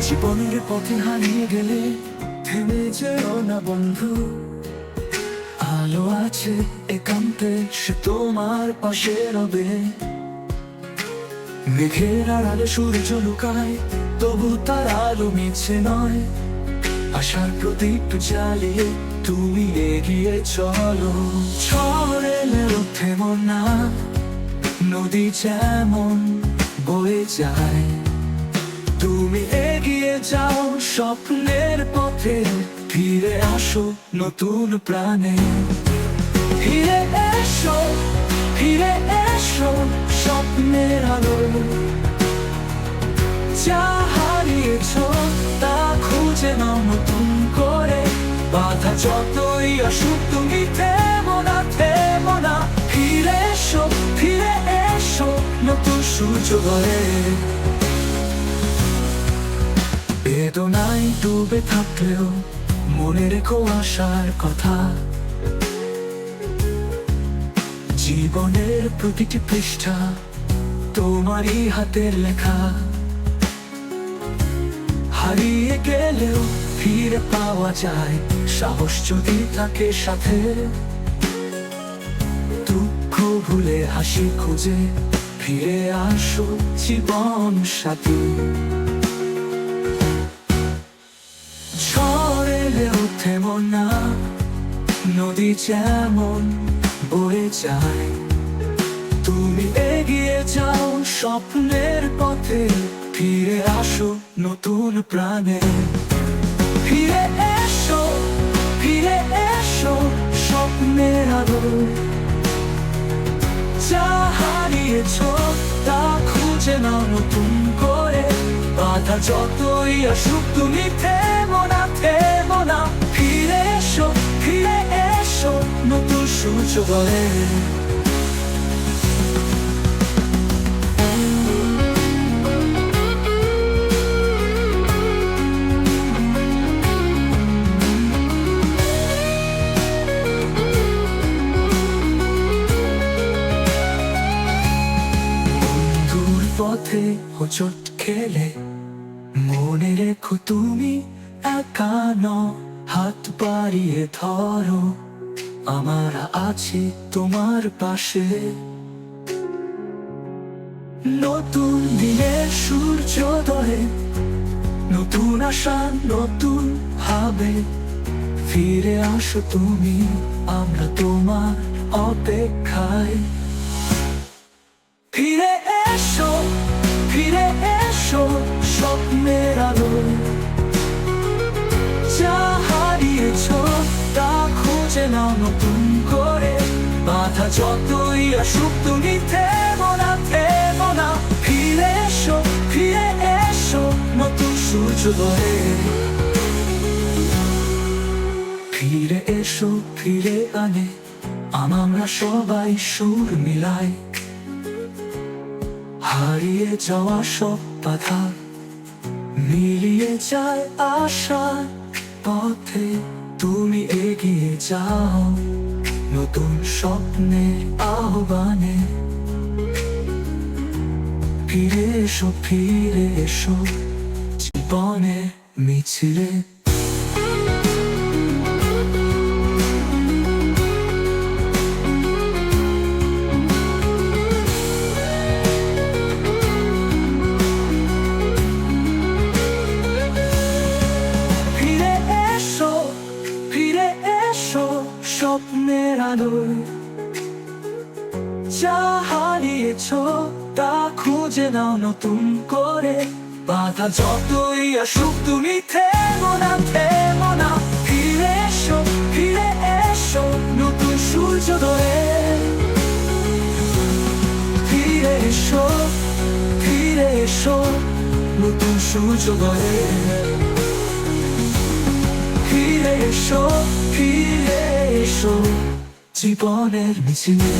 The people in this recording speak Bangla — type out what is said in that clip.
জীবনের পথে হারিয়ে গেলে থেমে যেও না বন্ধু, আলো আছে একান্তে, সে তোমার পাশে রবে। মেঘের আড়ালে সূর্য লুকায়, তবু তার আলো মিছে নয়। আশার প্রদীপ জ্বালিয়ে তুমি এগিয়ে চলো। ঝড় এলেও থেমো না, নদী যেমন বয়ে যায়। তুমি এগিয়ে যাও স্বপ্নের পথে, ফিরে আসো নতুন প্রাণে। ফিরে এসো, ফিরে এসো স্বপ্নের আলো। যা হারিয়েছ তা খুঁজে নাও নতুন করে। বাধা যতই আসুক তুমি থেমো না, থেমো না। ফিরে এসো, ফিরে এসো নতুন সূর্যোদয়ে। বেদনায় ডুবে থাকলেও মনে রেখো আশার কথা। জীবনের প্রতিটি পৃষ্ঠা তোমারই হাতের লেখা। হারিয়ে গেলেও ফিরে পাওয়া যায় সাহস যদি থাকে সাথে। দুঃখ ভুলে হাসি খুঁজে ফিরে আসো জীবন সাথী। ঝড় এলেও থেমো না, নদী যেমন বয়ে যায়। তুমি এগিয়ে যাও স্বপ্নের পথে, ফিরে আসো নতুন প্রাণে। ফিরে এসো, ফিরে এসো স্বপ্নের আলো। যা হারিয়েছ তা খুঁজে নাও নতুন করে। বাধা যতই আসুক তুমি থেমো না, থেমো না। ফিরে এসো, ফিরে এসো নতুন সূর্যোদয়ে। পথে হোঁচট খেলে মনে রেখো তুমি একা নও। হাত বাড়িয়ে ধরো, আমরা আছি তোমার পাশে। নতুন দিনের সূর্যোদয়ে, নতুন আশা নতুন ভাবে। ফিরে আসো তুমি, আমরা তোমার অপেক্ষায়। ফিরে এসো, ফিরে এসো স্বপ্নের আলো। যা হারিয়েছ তা খুঁজে নাও নতুন করে। বাধা যতই আসুক তুমি থেমো না, থেমো না। ফিরে এসো, ফিরে এসো নতুন সূর্যোদয়ে। ফিরে এসো, ফিরে আনে আমরা সবাই সুর মিলাই। হারিয়ে যাওয়া সব বাধা মিলিয়ে যায় আশার পথে। তুমি এগিয়ে যাও নতুন স্বপ্নের আহ্বানে। ফিরে এসো, ফিরে এসো জীবনের মিছিলে। স্বপ্নের আলো। যা হারিয়েছ তা খুঁজে নাও নতুন করে। বাধা যতই আসুক তুমি থেমো না, থেমো না। ফিরে এসো, ফিরে এসো নতুন সূর্যোদয়ে। ফিরে এসো, ফিরে এসো নতুন সূর্যোদয়ে। ফিরে এসো, ফিরে এসো জীবনের মিছিলে।